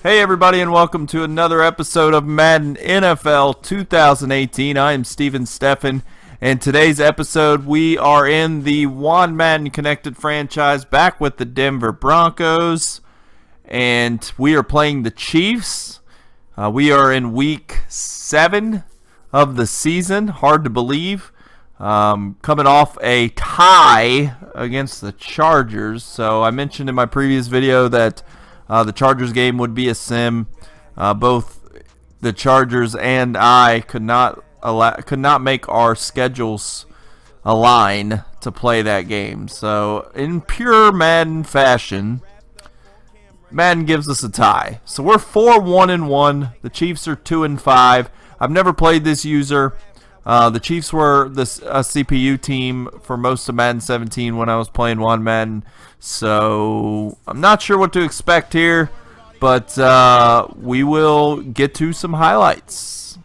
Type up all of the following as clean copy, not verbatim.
Hey everybody, and welcome to another episode of Madden NFL 2018. I am Steven Steffen, and today's episode we are in the One Madden Connected franchise, back with the Denver Broncos, and we are playing the Chiefs. We are in week 7 of the season, hard to believe, coming off a tie against the Chargers. So I mentioned in my previous video that the Chargers game would be a sim. Both the Chargers and I could not make our schedules align to play that game. So in pure Madden fashion, Madden gives us a tie. So we're 4-1-1. The Chiefs are 2-5. I've never played this user. The Chiefs were a CPU team for most of Madden 17 when I was playing One Madden. So I'm not sure what to expect here, but we will get to some highlights.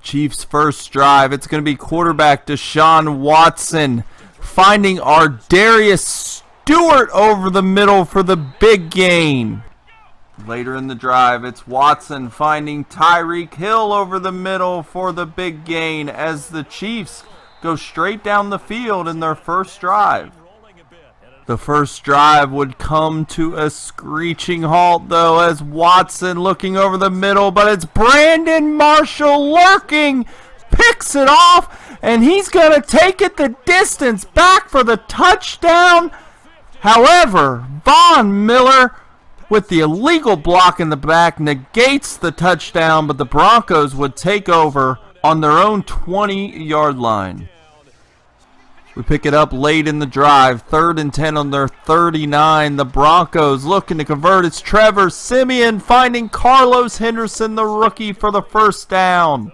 Chiefs first drive. It's going to be quarterback Deshaun Watson finding Darius Stewart over the middle for the big gain. Later in the drive, it's Watson finding Tyreek Hill over the middle for the big gain as the Chiefs go straight down the field in their first drive. The first drive would come to a screeching halt, though, as Watson looking over the middle, but it's Brandon Marshall lurking, picks it off, and he's going to take it the distance back for the touchdown. However, Von Miller, with the illegal block in the back, negates the touchdown, but the Broncos would take over on their own 20-yard line. We pick it up late in the drive, 3rd and 10 on their 39. The Broncos looking to convert. It's Trevor Siemian finding Carlos Henderson, the rookie, for the first down.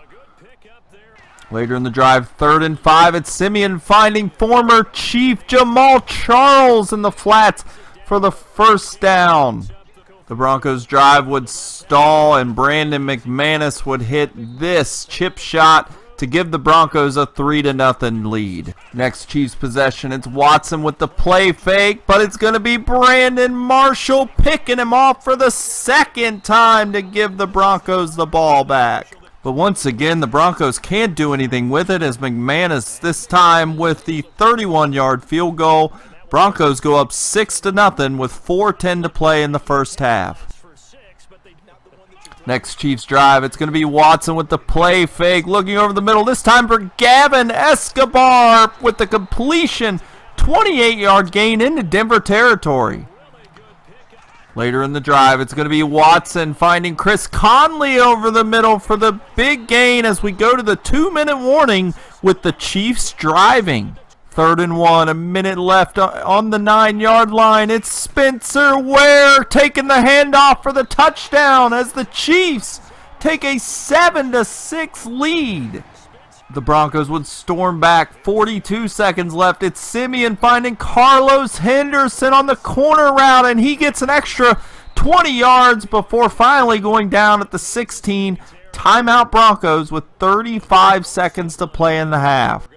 Later in the drive, 3rd and 5. It's Siemian finding former Chief Jamal Charles in the flats for the first down. The Broncos drive would stall, and Brandon McManus would hit this chip shot to give the Broncos a 3-0 lead. Next Chiefs possession, it's Watson with the play fake, but it's going to be Brandon Marshall picking him off for the second time to give the Broncos the ball back. But once again, the Broncos can't do anything with it, as McManus this time with the 31-yard field goal. Broncos go up 6-0 with 4:10 to play in the first half. Next Chiefs drive, it's going to be Watson with the play fake, looking over the middle, this time for Gavin Escobar with the completion, 28-yard gain into Denver territory. Later in the drive, it's going to be Watson finding Chris Conley over the middle for the big gain as we go to the 2-minute warning with the Chiefs driving. 3rd and 1, a minute left on the 9-yard line. It's Spencer Ware taking the handoff for the touchdown as the Chiefs take a 7-6 lead. The Broncos would storm back, 42 seconds left. It's Siemian finding Carlos Henderson on the corner route, and he gets an extra 20 yards before finally going down at the 16. Timeout Broncos with 35 seconds to play in the half.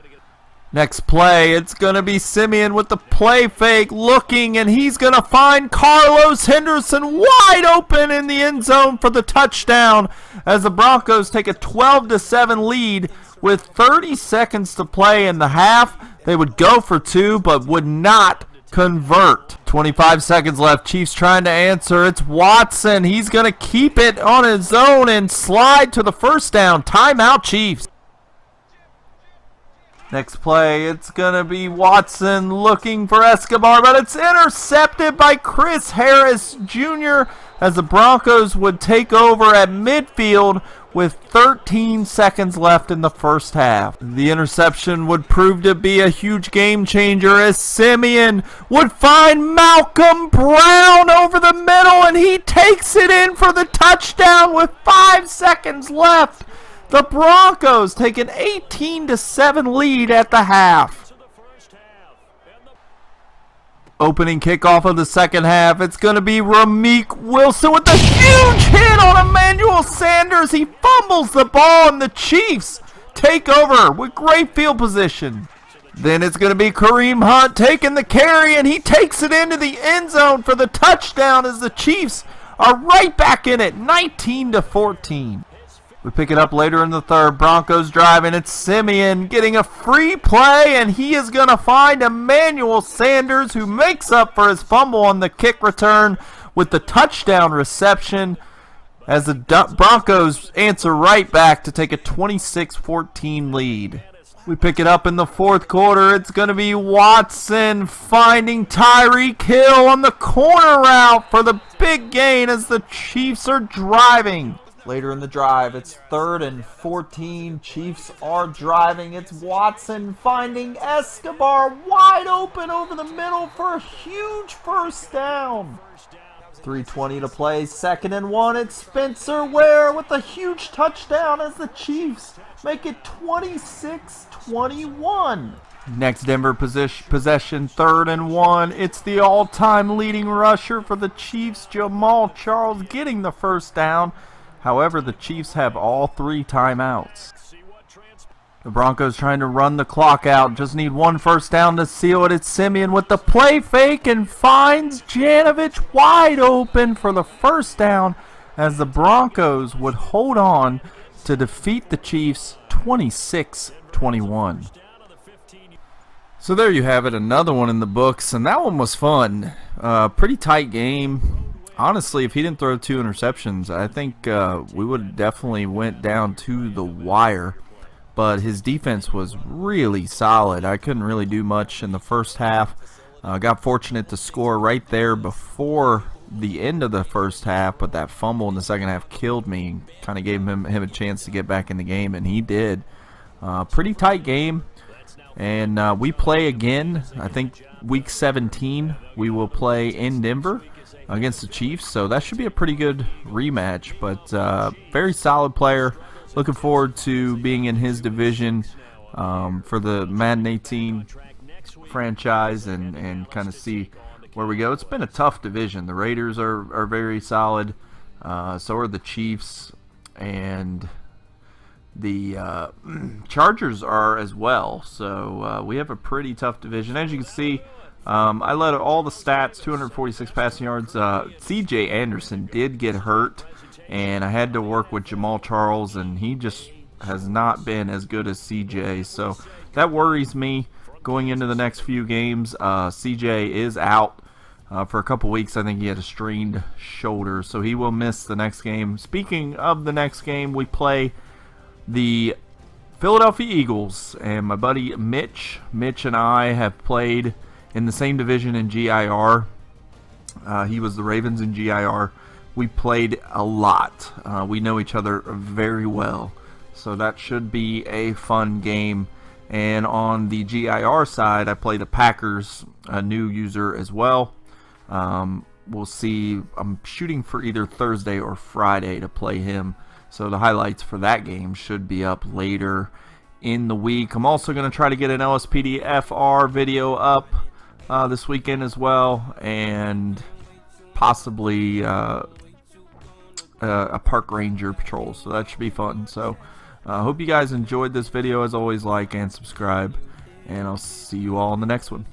Next play, it's going to be Siemian with the play fake looking, and he's going to find Carlos Henderson wide open in the end zone for the touchdown as the Broncos take a 12-7 lead with 30 seconds to play in the half. They would go for 2 but would not convert. 25 seconds left. Chiefs trying to answer. It's Watson. He's going to keep it on his own and slide to the first down. Timeout Chiefs. Next play, it's going to be Watson looking for Escobar, but it's intercepted by Chris Harris Jr. as the Broncos would take over at midfield with 13 seconds left in the first half. The interception would prove to be a huge game changer as Siemian would find Malcolm Brown over the middle, and he takes it in for the touchdown with 5 seconds left. The Broncos take an 18-7 lead at the half. Opening kickoff of the second half, it's going to be Ramik Wilson with a huge hit on Emmanuel Sanders. He fumbles the ball, and the Chiefs take over with great field position. Then it's going to be Kareem Hunt taking the carry, and he takes it into the end zone for the touchdown as the Chiefs are right back in it, 19-14. We pick it up later in the third. Broncos driving. It's Simeon getting a free play, and he is going to find Emmanuel Sanders, who makes up for his fumble on the kick return with the touchdown reception, as the Broncos answer right back to take a 26-14 lead. We pick it up in the fourth quarter. It's going to be Watson finding Tyreek Hill on the corner route for the big gain as the Chiefs are driving. Later in the drive, it's 3rd and 14. Chiefs are driving. It's Watson finding Escobar wide open over the middle for a huge first down. 3:20 to play, 2nd and 1. It's Spencer Ware with a huge touchdown as the Chiefs make it 26-21. Next Denver possession, 3rd and 1. It's the all-time leading rusher for the Chiefs, Jamal Charles, getting the first down. However, the Chiefs have all 3 timeouts. The Broncos trying to run the clock out. Just need 1 first down to seal it. It's Simeon with the play fake and finds Janovich wide open for the first down as the Broncos would hold on to defeat the Chiefs 26-21. So there you have it, another one in the books, and that one was fun. Pretty tight game. Honestly, if he didn't throw 2 interceptions, I think we would have definitely went down to the wire. But his defense was really solid. I couldn't really do much in the first half. Got fortunate to score right there before the end of the first half, but that fumble in the second half killed me. Kind of gave him a chance to get back in the game, and he did. Pretty tight game. And we play again, I think week 17, we will play in Denver against the Chiefs, so that should be a pretty good rematch. But very solid player. Looking forward to being in his division for the Madden 18 franchise and kind of see where we go. It's been a tough division. The Raiders are very solid. So are the Chiefs, and the Chargers are as well. So we have a pretty tough division. As you can see, I led all the stats, 246 passing yards. C.J. Anderson did get hurt, and I had to work with Jamal Charles, and he just has not been as good as CJ. So that worries me going into the next few games. CJ is out for a couple weeks. I think he had a strained shoulder, so he will miss the next game. Speaking of the next game, we play the Philadelphia Eagles, and my buddy Mitch and I have played in the same division in GIR. He was the Ravens in GIR. We played a lot. We know each other very well, so that should be a fun game. And on the GIR side, I play the Packers, a new user as well. We'll see. I'm shooting for either Thursday or Friday to play him, so the highlights for that game should be up later in the week. I'm also going to try to get an LSPD FR video up this weekend as well, and possibly a park ranger patrol, so that should be fun. So I hope you guys enjoyed this video. As always, like and subscribe, and I'll see you all in the next one.